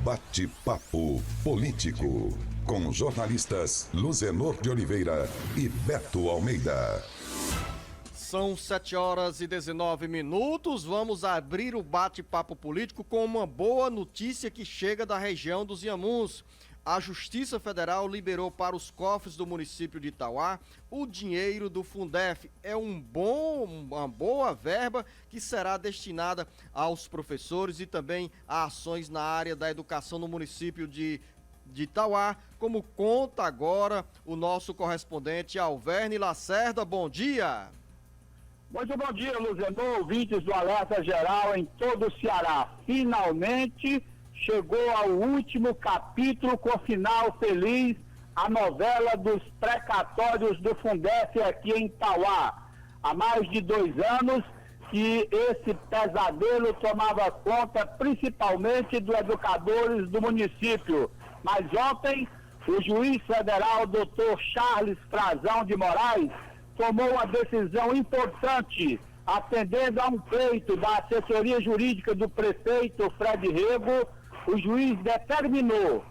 Bate-papo político com jornalistas Luzenor de Oliveira e Beto Almeida. São 7h19. Vamos abrir o bate-papo político com uma boa notícia que chega da região dos Inhamuns. A Justiça Federal liberou para os cofres do município de Itauá o dinheiro do Fundef. É uma boa verba que será destinada aos professores e também a ações na área da educação no município de Itauá, como conta agora o nosso correspondente Alverne Lacerda. Bom dia! Muito bom dia, Luzenor, ouvintes do Alerta Geral em todo o Ceará. Finalmente chegou ao último capítulo com final feliz a novela dos precatórios do Fundef aqui em Itauá. Há mais de 2 anos que esse pesadelo tomava conta principalmente dos educadores do município. Mas ontem, o juiz federal, Dr. Charles Frazão de Moraes, tomou uma decisão importante, atendendo a um pleito da assessoria jurídica do prefeito Fred Rego. O juiz determinou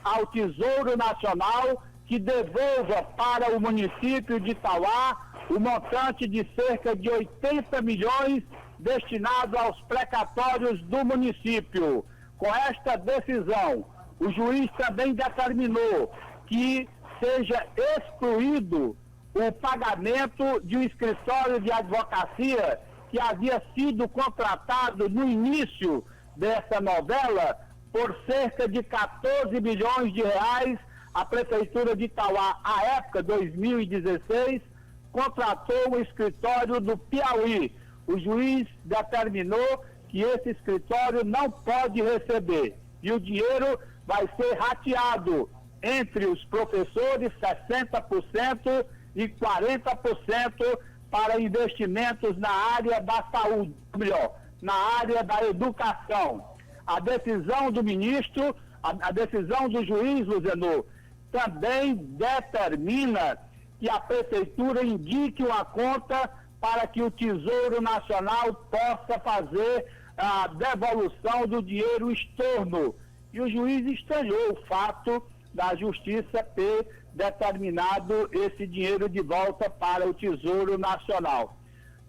ao Tesouro Nacional que devolva para o município de Itauá o montante de cerca de 80 milhões destinado aos precatórios do município. Com esta decisão, o juiz também determinou que seja excluído o pagamento de um escritório de advocacia que havia sido contratado no início dessa novela por cerca de 14 milhões de reais. A Prefeitura de Itauá, à época, 2016, contratou um escritório do Piauí. O juiz determinou que esse escritório não pode receber e o dinheiro vai ser rateado entre os professores, 60%, e 40% para investimentos na área da saúde, melhor, na área da educação. A decisão do ministro, a decisão do juiz, Luzenor, também determina que a prefeitura indique uma conta para que o Tesouro Nacional possa fazer a devolução do dinheiro estorno. E o juiz estranhou o fato da Justiça ter determinado esse dinheiro de volta para o Tesouro Nacional.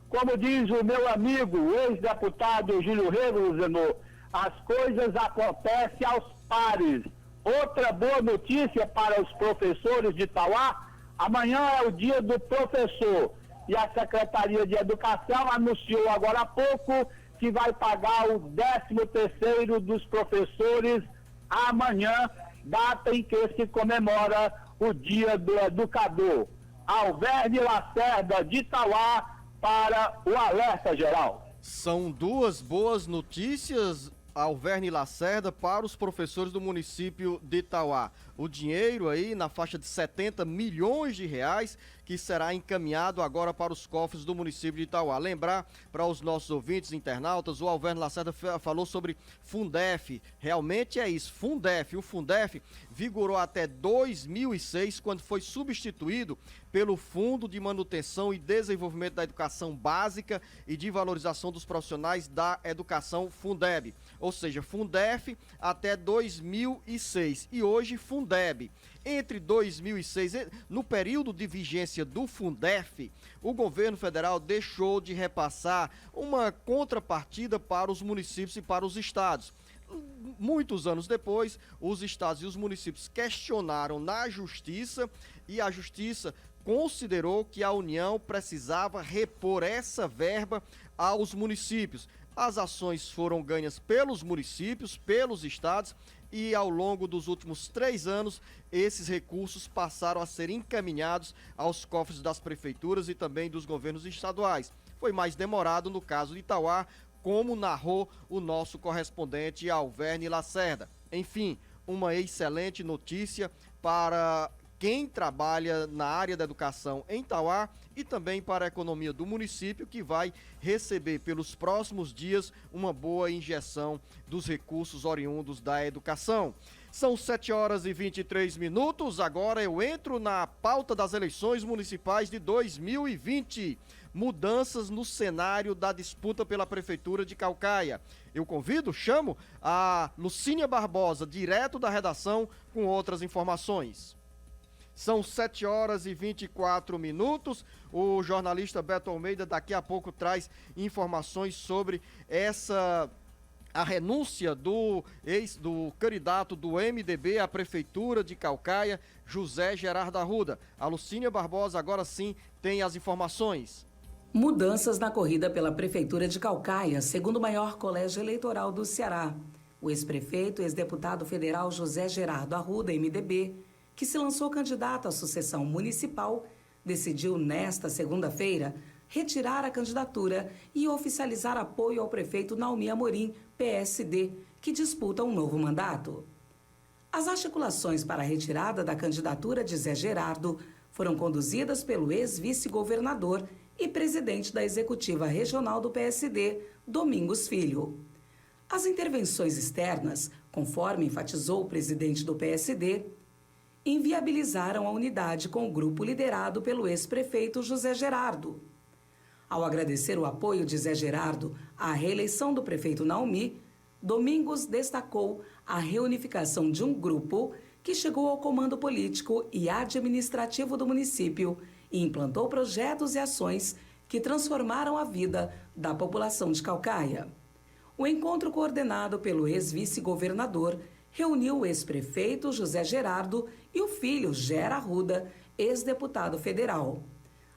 Como diz o meu amigo, o ex-deputado Júlio Rego, Luzenor, as coisas acontecem aos pares. Outra boa notícia para os professores de Itauá: amanhã é o dia do professor e a Secretaria de Educação anunciou agora há pouco que vai pagar o 13º dos professores amanhã, data em que se comemora o Dia do Educador. Alverne Lacerda de Itauá para o Alerta Geral. São duas boas notícias, Alverne Lacerda, para os professores do município de Itauá. O dinheiro aí na faixa de 70 milhões de reais que será encaminhado agora para os cofres do município de Itauá. Lembrar para os nossos ouvintes internautas, o Alverne Lacerda falou sobre Fundef. Realmente é isso, Fundef. O Fundef vigorou até 2006, quando foi substituído pelo Fundo de Manutenção e Desenvolvimento da Educação Básica e de Valorização dos Profissionais da Educação, Fundeb. Ou seja, Fundef até 2006 e hoje Fundeb. Entre 2006, no período de vigência do Fundef, o governo federal deixou de repassar uma contrapartida para os municípios e para os estados. Muitos anos depois, os estados e os municípios questionaram na justiça e a justiça considerou que a União precisava repor essa verba aos municípios. As ações foram ganhas pelos municípios, pelos estados, e ao longo dos últimos 3 anos, esses recursos passaram a ser encaminhados aos cofres das prefeituras e também dos governos estaduais. Foi mais demorado no caso de Itauá, como narrou o nosso correspondente Alverne Lacerda. Enfim, uma excelente notícia para quem trabalha na área da educação em Itauá e também para a economia do município, que vai receber pelos próximos dias uma boa injeção dos recursos oriundos da educação. São 7h23. Agora eu entro na pauta das eleições municipais de 2020. mudanças no cenário da disputa pela Prefeitura de Caucaia. Eu chamo a Lucínia Barbosa, direto da redação, com outras informações. São 7 horas e 24 minutos. O jornalista Beto Almeida daqui a pouco traz informações sobre a renúncia do candidato do MDB à Prefeitura de Caucaia, José Gerardo Arruda. A Lucínia Barbosa agora sim tem as informações. Mudanças na corrida pela Prefeitura de Caucaia, segundo o maior colégio eleitoral do Ceará. O ex-prefeito e ex-deputado federal José Gerardo Arruda, MDB, que se lançou candidato à sucessão municipal, decidiu nesta segunda-feira retirar a candidatura e oficializar apoio ao prefeito Naumi Amorim, PSD, que disputa um novo mandato. As articulações para a retirada da candidatura de Zé Gerardo foram conduzidas pelo ex-vice-governador e presidente da Executiva Regional do PSD, Domingos Filho. As intervenções externas, conforme enfatizou o presidente do PSD, inviabilizaram a unidade com o grupo liderado pelo ex-prefeito José Gerardo. Ao agradecer o apoio de Zé Gerardo à reeleição do prefeito Naumi, Domingos destacou a reunificação de um grupo que chegou ao comando político e administrativo do município e implantou projetos e ações que transformaram a vida da população de Caucaia. O encontro coordenado pelo ex-vice-governador reuniu o ex-prefeito José Gerardo e o filho Gera Arruda, ex-deputado federal.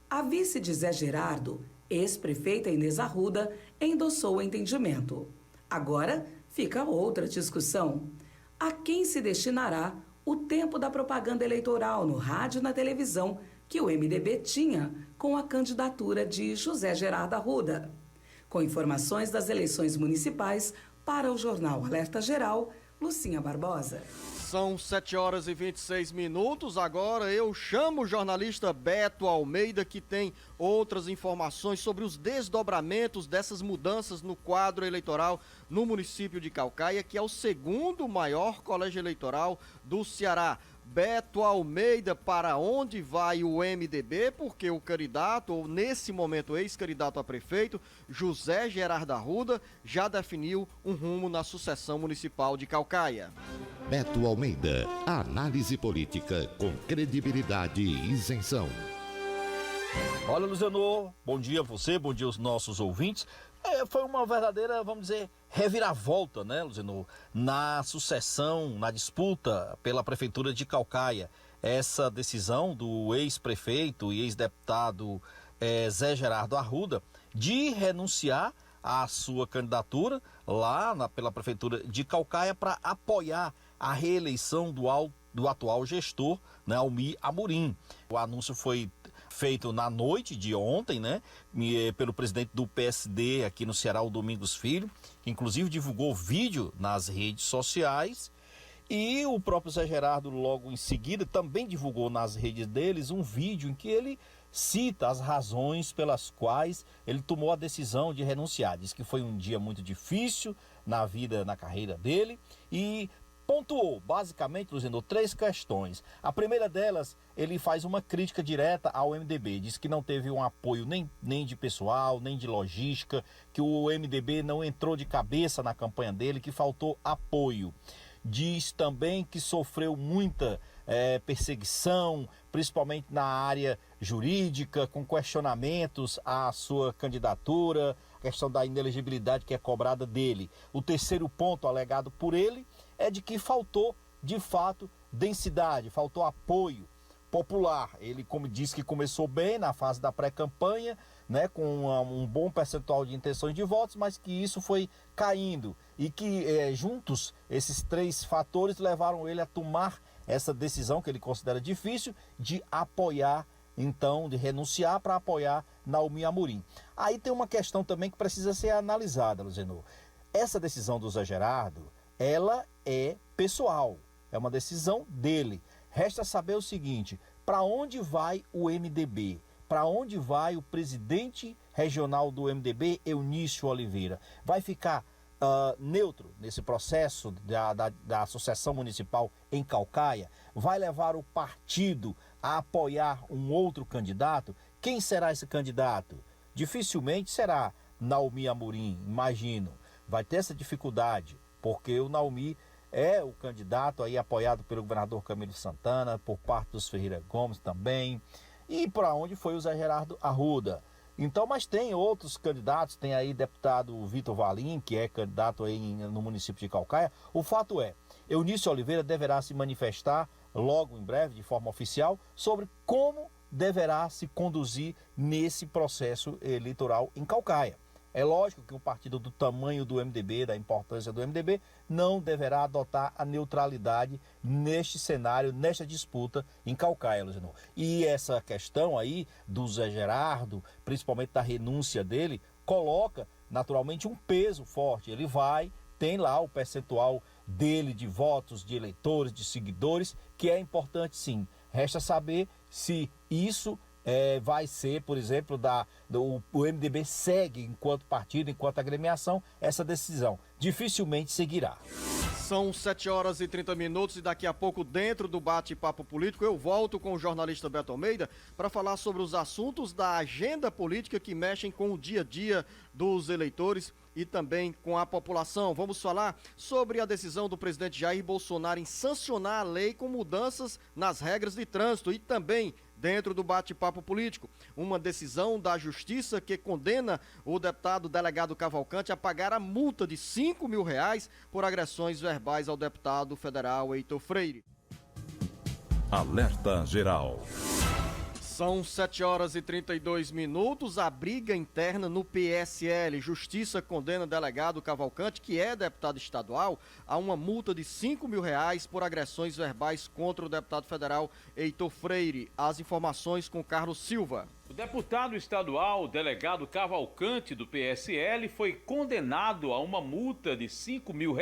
A vice de Zé Gerardo, ex-prefeita Inês Arruda, endossou o entendimento. Agora fica outra discussão. A quem se destinará o tempo da propaganda eleitoral no rádio e na televisão que o MDB tinha com a candidatura de José Gerardo Arruda? Com informações das eleições municipais, para o Jornal Alerta Geral, Lucinha Barbosa. São 7 horas e 26 minutos. Agora eu chamo o jornalista Beto Almeida, que tem outras informações sobre os desdobramentos dessas mudanças no quadro eleitoral no município de Caucaia, que é o segundo maior colégio eleitoral do Ceará. Beto Almeida, para onde vai o MDB? Porque o candidato, ou nesse momento ex-candidato a prefeito, José Gerardo Arruda, já definiu um rumo na sucessão municipal de Caucaia. Beto Almeida, análise política com credibilidade e isenção. Olha, Luziano, bom dia a você, bom dia aos nossos ouvintes. Foi uma verdadeira, vamos dizer, reviravolta, né, Luziano, na sucessão, na disputa pela Prefeitura de Caucaia. Essa decisão do ex-prefeito e ex-deputado Zé Gerardo Arruda de renunciar à sua candidatura lá pela Prefeitura de Caucaia para apoiar a reeleição do atual gestor, né, Naumi Amorim. O anúncio foi feito na noite de ontem, né, pelo presidente do PSD aqui no Ceará, o Domingos Filho, que inclusive divulgou vídeo nas redes sociais, e o próprio Zé Gerardo logo em seguida também divulgou nas redes deles um vídeo em que ele cita as razões pelas quais ele tomou a decisão de renunciar. Diz que foi um dia muito difícil na vida, na carreira dele, e pontuou, basicamente, Luziano, 3 questões. A primeira delas, ele faz uma crítica direta ao MDB. Diz que não teve um apoio nem de pessoal, nem de logística, que o MDB não entrou de cabeça na campanha dele, que faltou apoio. Diz também que sofreu muita perseguição, principalmente na área jurídica, com questionamentos à sua candidatura, a questão da inelegibilidade que é cobrada dele. O terceiro ponto alegado por ele é de que faltou, de fato, densidade, faltou apoio popular. Ele, como disse, que começou bem na fase da pré-campanha, né, com um bom percentual de intenções de votos, mas que isso foi caindo e que juntos esses 3 fatores levaram ele a tomar essa decisão que ele considera difícil de apoiar, então, de renunciar para apoiar Naumi Amorim. Aí tem uma questão também que precisa ser analisada, Luziano. Essa decisão do Zé Gerardo, ela é pessoal, é uma decisão dele. Resta saber o seguinte: para onde vai o MDB? Para onde vai o presidente regional do MDB, Eunício Oliveira? Vai ficar neutro nesse processo da sucessão municipal em Caucaia? Vai levar o partido a apoiar um outro candidato? Quem será esse candidato? Dificilmente será Naumi Amorim, imagino, vai ter essa dificuldade, porque o Naumi é o candidato aí apoiado pelo governador Camilo Santana, por parte dos Ferreira Gomes também, e para onde foi o Zé Gerardo Arruda. Então, mas tem outros candidatos, tem aí deputado Vitor Valim, que é candidato aí no município de Caucaia. O fato é, Eunício Oliveira deverá se manifestar logo em breve, de forma oficial, sobre como deverá se conduzir nesse processo eleitoral em Caucaia. É lógico que um partido do tamanho do MDB, da importância do MDB, não deverá adotar a neutralidade neste cenário, nesta disputa em Caucaia, Luciano. E essa questão aí do Zé Gerardo, principalmente da renúncia dele, coloca naturalmente um peso forte. Ele tem lá o percentual dele de votos, de eleitores, de seguidores, que é importante sim. Resta saber se isso vai ser, por exemplo, o MDB segue enquanto partido, enquanto agremiação, essa decisão. Dificilmente seguirá. São 7h30 e daqui a pouco, dentro do bate-papo político, eu volto com o jornalista Beto Almeida para falar sobre os assuntos da agenda política que mexem com o dia a dia dos eleitores e também com a população. Vamos falar sobre a decisão do presidente Jair Bolsonaro em sancionar a lei com mudanças nas regras de trânsito e também dentro do bate-papo político, uma decisão da Justiça que condena o deputado delegado Cavalcante a pagar a multa de R$5 mil por agressões verbais ao deputado federal Heitor Freire. Alerta Geral. São 7h32. A briga interna no PSL. Justiça condena delegado Cavalcante, que é deputado estadual, a uma multa de R$5 mil por agressões verbais contra o deputado federal Heitor Freire. As informações com Carlos Silva. O deputado estadual, delegado Cavalcante, do PSL, foi condenado a uma multa de R$5 mil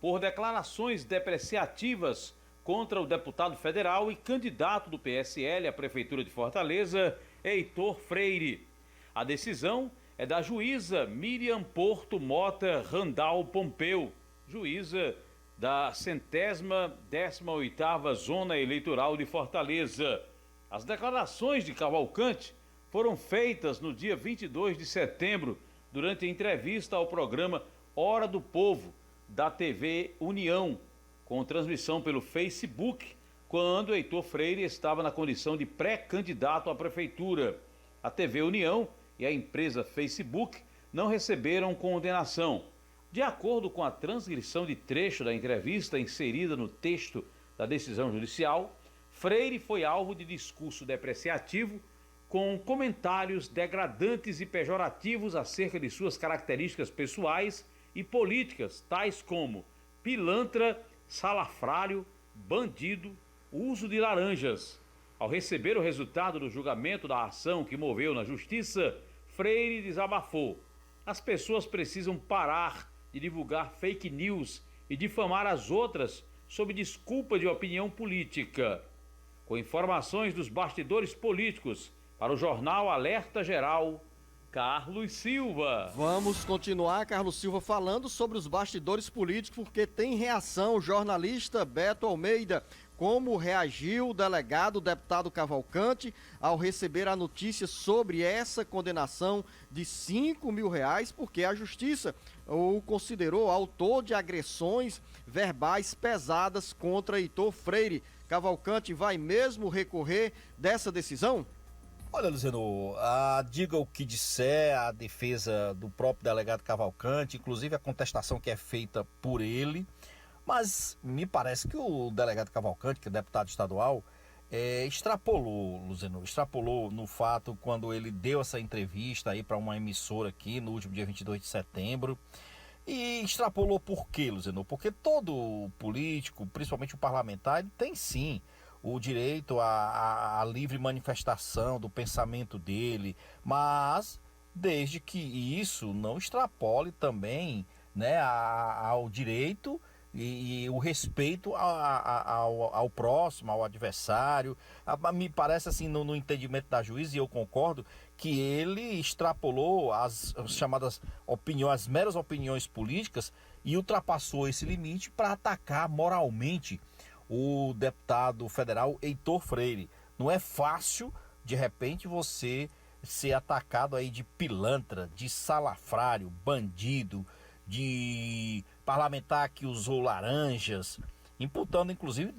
por declarações depreciativas contra o deputado federal e candidato do PSL à Prefeitura de Fortaleza, Heitor Freire. A decisão é da juíza Miriam Porto Mota Randal Pompeu, juíza da 118ª Zona Eleitoral de Fortaleza. As declarações de Cavalcante foram feitas no dia 22 de setembro, durante a entrevista ao programa Hora do Povo, da TV União, com transmissão pelo Facebook, quando Heitor Freire estava na condição de pré-candidato à prefeitura. A TV União e a empresa Facebook não receberam condenação. De acordo com a transcrição de trecho da entrevista inserida no texto da decisão judicial, Freire foi alvo de discurso depreciativo com comentários degradantes e pejorativos acerca de suas características pessoais e políticas, tais como pilantra, salafrário, bandido, uso de laranjas. Ao receber o resultado do julgamento da ação que moveu na justiça, Freire desabafou. As pessoas precisam parar de divulgar fake news e difamar as outras sob desculpa de opinião política. Com informações dos bastidores políticos, para o jornal Alerta Geral, Carlos Silva. Vamos continuar, Carlos Silva, falando sobre os bastidores políticos, porque tem reação. O jornalista Beto Almeida, como reagiu o delegado, o deputado Cavalcante, ao receber a notícia sobre essa condenação de R$5 mil, porque a justiça o considerou autor de agressões verbais pesadas contra Heitor Freire. Cavalcante vai mesmo recorrer dessa decisão? Olha, Luciano, diga o que disser, a defesa do próprio delegado Cavalcante, inclusive a contestação que é feita por ele, mas me parece que o delegado Cavalcante, que é deputado estadual, extrapolou, Luciano, no fato quando ele deu essa entrevista aí para uma emissora aqui no último dia 22 de setembro. E extrapolou por quê, Luciano? Porque todo político, principalmente o parlamentar, ele tem sim o direito à livre manifestação do pensamento dele, mas desde que isso não extrapole também, né, ao direito e o respeito ao próximo, ao adversário. Me parece assim, no entendimento da juíza, e eu concordo, que ele extrapolou as chamadas opiniões, as meras opiniões políticas, e ultrapassou esse limite para atacar moralmente o deputado federal Heitor Freire. Não é fácil, de repente, você ser atacado aí de pilantra, de salafrário, bandido, de parlamentar que usou laranjas, imputando inclusive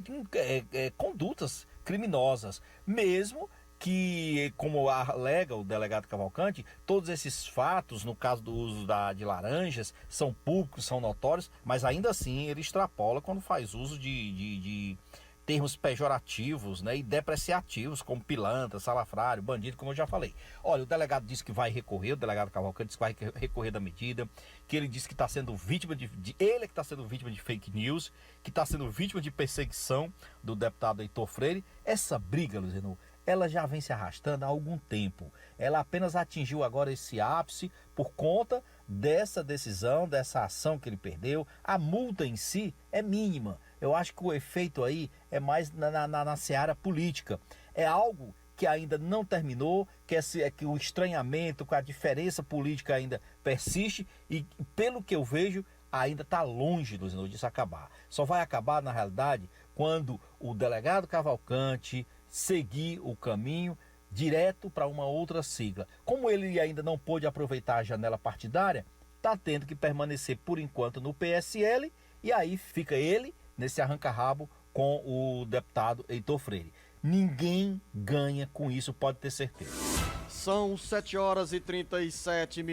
condutas criminosas, mesmo que, como alega o delegado Cavalcante, todos esses fatos, no caso do uso de laranjas, são públicos, são notórios, mas ainda assim ele extrapola quando faz uso de termos pejorativos, né, e depreciativos, como pilantra, salafrário, bandido, como eu já falei. Olha, o delegado disse que vai recorrer, o delegado Cavalcante disse que vai recorrer da medida, que ele disse que está sendo vítima ele é que está sendo vítima de fake news, que está sendo vítima de perseguição do deputado Heitor Freire. Essa briga, Luziano, ela já vem se arrastando há algum tempo. Ela apenas atingiu agora esse ápice por conta dessa decisão, dessa ação que ele perdeu. A multa em si é mínima. Eu acho que o efeito aí é mais na seara política. É algo que ainda não terminou, que o estranhamento, que a diferença política ainda persiste e, pelo que eu vejo, ainda está longe, Luziano, disso acabar. Só vai acabar, na realidade, quando o delegado Cavalcante seguir o caminho direto para uma outra sigla. Como ele ainda não pôde aproveitar a janela partidária, está tendo que permanecer por enquanto no PSL, e aí fica ele nesse arranca-rabo com o deputado Heitor Freire. Ninguém ganha com isso, pode ter certeza. São 7h37.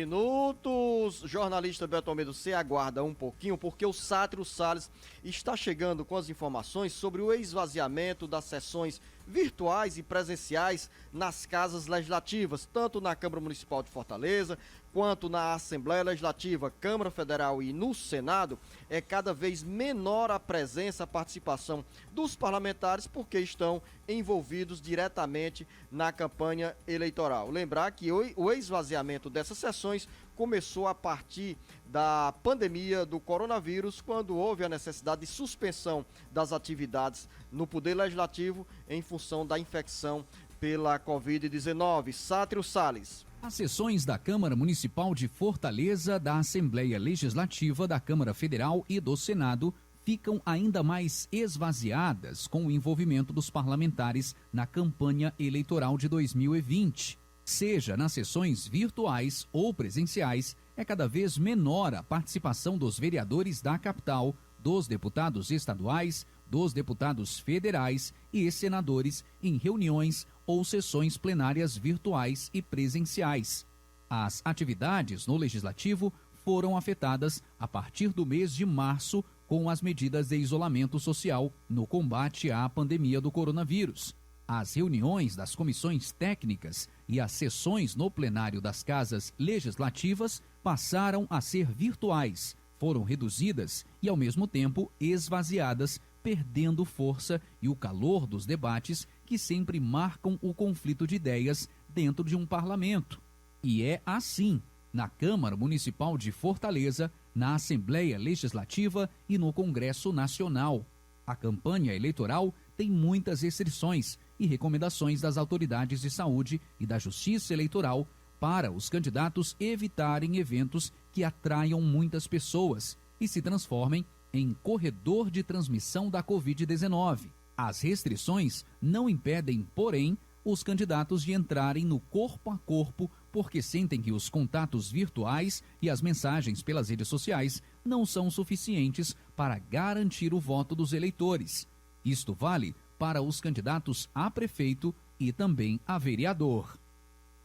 Jornalista Beto Almeida, você aguarda um pouquinho, porque o Sátiro Salles está chegando com as informações sobre o esvaziamento das sessões virtuais e presenciais nas casas legislativas, tanto na Câmara Municipal de Fortaleza, quanto na Assembleia Legislativa, Câmara Federal e no Senado. É cada vez menor a presença, a participação dos parlamentares, porque estão envolvidos diretamente na campanha eleitoral. Lembrar que o esvaziamento dessas sessões começou a partir da pandemia do coronavírus, quando houve a necessidade de suspensão das atividades no Poder Legislativo em função da infecção pela Covid-19. Sátiro Salles. As sessões da Câmara Municipal de Fortaleza, da Assembleia Legislativa, da Câmara Federal e do Senado ficam ainda mais esvaziadas com o envolvimento dos parlamentares na campanha eleitoral de 2020. Seja nas sessões virtuais ou presenciais, é cada vez menor a participação dos vereadores da capital, dos deputados estaduais, dos deputados federais e senadores em reuniões ou sessões plenárias virtuais e presenciais. As atividades no Legislativo foram afetadas a partir do mês de março com as medidas de isolamento social no combate à pandemia do coronavírus. As reuniões das comissões técnicas e as sessões no plenário das casas legislativas passaram a ser virtuais, foram reduzidas e, ao mesmo tempo, esvaziadas, perdendo força e o calor dos debates que sempre marcam o conflito de ideias dentro de um parlamento. E é assim na Câmara Municipal de Fortaleza, na Assembleia Legislativa e no Congresso Nacional. A campanha eleitoral tem muitas restrições e recomendações das autoridades de saúde e da Justiça Eleitoral para os candidatos evitarem eventos que atraiam muitas pessoas e se transformem em corredor de transmissão da Covid-19. As restrições não impedem, porém, os candidatos de entrarem no corpo a corpo porque sentem que os contatos virtuais e as mensagens pelas redes sociais não são suficientes para garantir o voto dos eleitores. Isto vale para os candidatos a prefeito e também a vereador.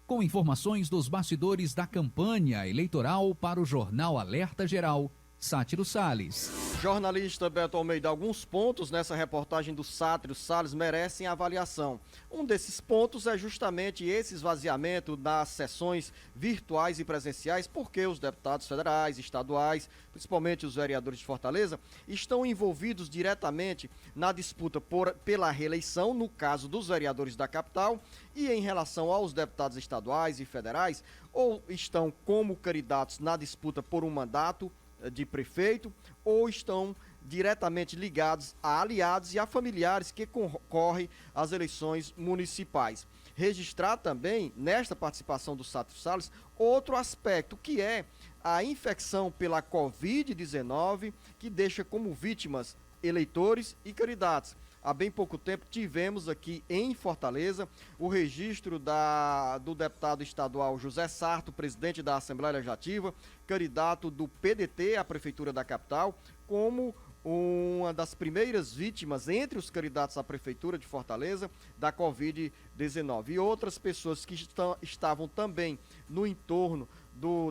Com informações dos bastidores da campanha eleitoral para o Jornal Alerta Geral, Sátiro Salles. Jornalista Beto Almeida, alguns pontos nessa reportagem do Sátiro Salles merecem avaliação. Um desses pontos é justamente esse esvaziamento das sessões virtuais e presenciais, porque os deputados federais, estaduais, principalmente os vereadores de Fortaleza, estão envolvidos diretamente na disputa pela reeleição, no caso dos vereadores da capital, e em relação aos deputados estaduais e federais, ou estão como candidatos na disputa por um mandato de prefeito, ou estão diretamente ligados a aliados e a familiares que concorrem às eleições municipais. Registrar também, nesta participação do Sátiro Salles, outro aspecto, que é a infecção pela Covid-19, que deixa como vítimas eleitores e candidatos. Há bem pouco tempo tivemos aqui em Fortaleza o registro do deputado estadual José Sarto, presidente da Assembleia Legislativa, candidato do PDT à Prefeitura da capital, como uma das primeiras vítimas entre os candidatos à Prefeitura de Fortaleza da Covid-19. E outras pessoas que estavam também no entorno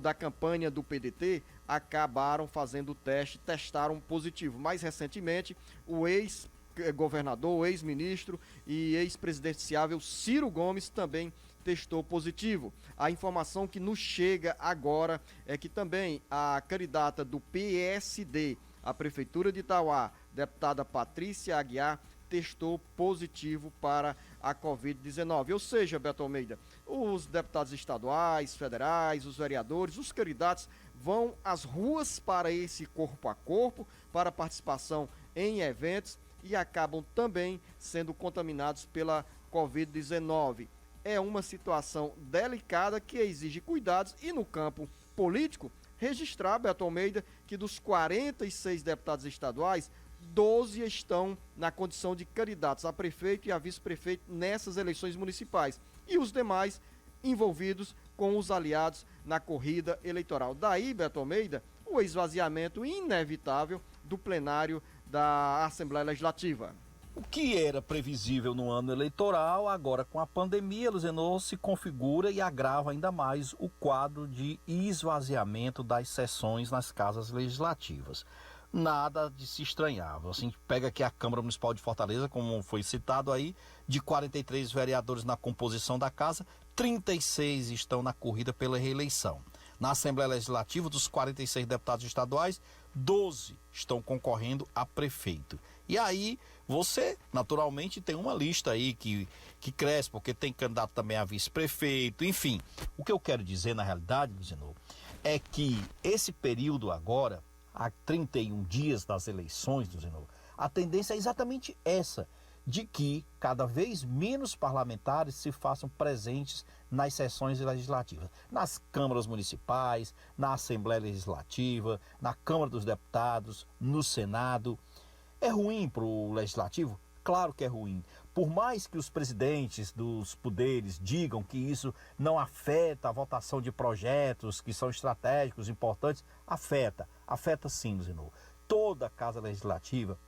da campanha do PDT acabaram fazendo o teste, testaram positivo. Mais recentemente, o ex-governador, o ex-ministro e ex-presidenciável Ciro Gomes também testou positivo. A informação que nos chega agora é que também a candidata do PSD à Prefeitura de Itauá, deputada Patrícia Aguiar, testou positivo para a Covid-19. Ou seja, Beto Almeida, os deputados estaduais, federais, os vereadores, os candidatos vão às ruas para esse corpo a corpo, para participação em eventos e acabam também sendo contaminados pela Covid-19. É uma situação delicada que exige cuidados e no campo político, registrar, Beto Almeida, que dos 46 deputados estaduais, 12 estão na condição de candidatos a prefeito e a vice-prefeito nessas eleições municipais. E os demais envolvidos com os aliados na corrida eleitoral. Daí, Beto Almeida, o esvaziamento inevitável do plenário da Assembleia Legislativa. O que era previsível no ano eleitoral, agora com a pandemia, Luzenor, se configura e agrava ainda mais o quadro de esvaziamento das sessões nas casas legislativas. Nada de se estranhar. Assim, pega aqui a Câmara Municipal de Fortaleza, como foi citado aí, de 43 vereadores na composição da casa, 36 estão na corrida pela reeleição. Na Assembleia Legislativa, dos 46 deputados estaduais, 12 estão concorrendo a prefeito. E aí, você, naturalmente, tem uma lista aí que cresce, porque tem candidato também a vice-prefeito, enfim. O que eu quero dizer, na realidade, Luzenor, é que esse período agora, há 31 dias das eleições, Luzenor, a tendência é exatamente essa, de que cada vez menos parlamentares se façam presentes nas sessões legislativas, nas câmaras municipais, na Assembleia Legislativa, na Câmara dos Deputados, no Senado. É ruim para o Legislativo? Claro que é ruim. Por mais que os presidentes dos poderes digam que isso não afeta a votação de projetos que são estratégicos, importantes, afeta sim, Zenô. Toda a Casa Legislativa,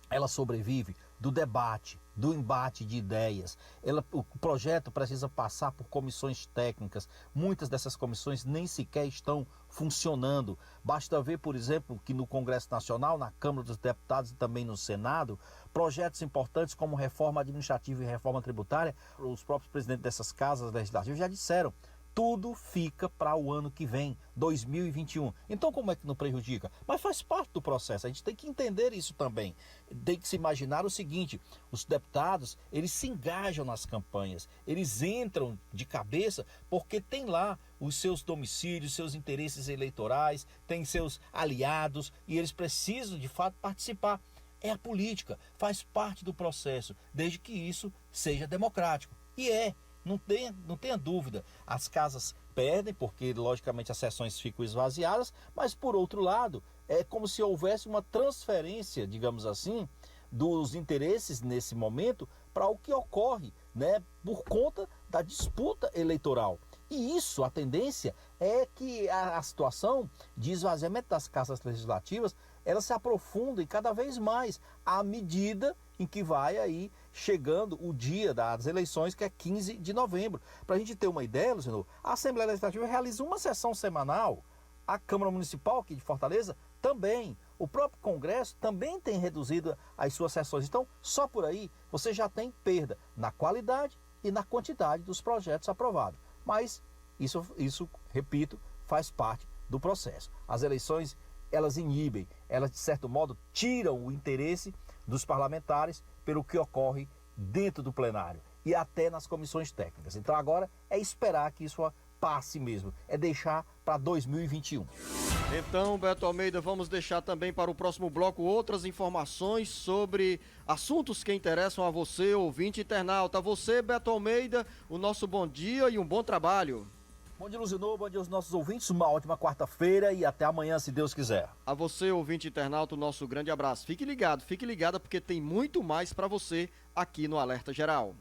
ela sobrevive do debate, do embate de ideias. O projeto precisa passar por comissões técnicas. Muitas dessas comissões nem sequer estão funcionando. Basta ver, por exemplo, que no Congresso Nacional, na Câmara dos Deputados e também no Senado, projetos importantes como reforma administrativa e reforma tributária, os próprios presidentes dessas casas legislativas já disseram, tudo fica para o ano que vem, 2021. Então como é que não prejudica? Mas faz parte do processo, a gente tem que entender isso também. Tem que se imaginar o seguinte, os deputados, eles se engajam nas campanhas, eles entram de cabeça porque tem lá os seus domicílios, seus interesses eleitorais, tem seus aliados e eles precisam de fato participar. É a política, faz parte do processo, desde que isso seja democrático. E não tenha dúvida, as casas perdem porque logicamente as sessões ficam esvaziadas, mas por outro lado, é como se houvesse uma transferência, digamos assim, dos interesses nesse momento para o que ocorre, né, por conta da disputa eleitoral. E isso, a tendência é que a situação de esvaziamento das casas legislativas, ela se aprofunda cada vez mais à medida em que vai aí chegando o dia das eleições, que é 15 de novembro. Para a gente ter uma ideia, Luciano, a Assembleia Legislativa realiza uma sessão semanal, a Câmara Municipal aqui de Fortaleza também, o próprio Congresso também tem reduzido as suas sessões. Então, só por aí você já tem perda na qualidade e na quantidade dos projetos aprovados. Mas isso, repito, faz parte do processo. As eleições, elas inibem, elas de certo modo tiram o interesse dos parlamentares pelo que ocorre dentro do plenário e até nas comissões técnicas. Então agora é esperar que isso passe mesmo, é deixar para 2021. Então, Beto Almeida, vamos deixar também para o próximo bloco outras informações sobre assuntos que interessam a você, ouvinte internauta. A você, Beto Almeida, o nosso bom dia e um bom trabalho. Bom dia, Luzinor. Bom dia aos nossos ouvintes. Uma ótima quarta-feira e até amanhã, se Deus quiser. A você, ouvinte internauta, o nosso grande abraço. Fique ligado, fique ligada, porque tem muito mais para você aqui no Alerta Geral.